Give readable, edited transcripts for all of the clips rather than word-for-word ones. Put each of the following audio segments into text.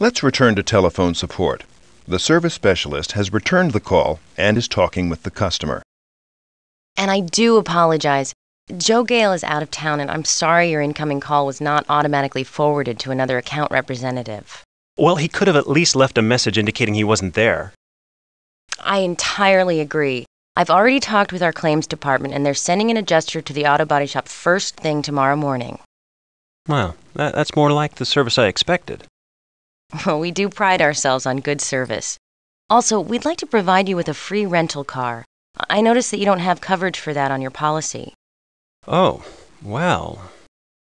Let's return to telephone support. The service specialist has returned the call and is talking with the customer. And I do apologize. Joe Gale is out of town, and I'm sorry your incoming call was not automatically forwarded to another account representative. Well, he could have at least left a message indicating he wasn't there. I entirely agree. I've already talked with our claims department, and they're sending an adjuster to the auto body shop first thing tomorrow morning. Well, that's more like the service I expected. Well, we do pride ourselves on good service. Also, we'd like to provide you with a free rental car. I noticed that you don't have coverage for that on your policy. Oh, well.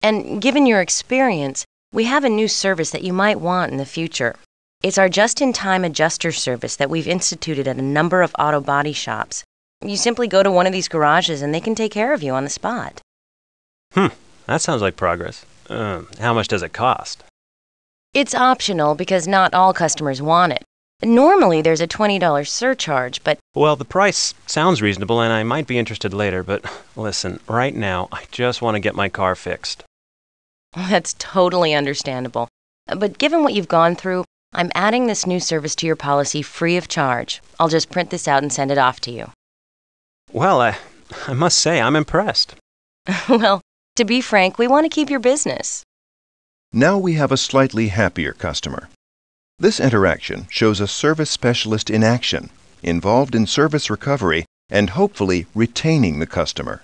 And given your experience, we have a new service that you might want in the future. It's our just-in-time adjuster service that we've instituted at a number of auto body shops. You simply go to one of these garages and they can take care of you on the spot. That sounds like progress. How much does it cost? It's optional because not all customers want it. Normally there's a $20 surcharge, but Well, the price sounds reasonable and I might be interested later, but listen, right now I just want to get my car fixed. that's totally understandable. But given what you've gone through, I'm adding this new service to your policy free of charge. I'll just print this out and send it off to you. Well, I must say I'm impressed. Well, to be frank, we want to keep your business. Now we have a slightly happier customer. This interaction shows a service specialist in action, involved in service recovery and hopefully retaining the customer.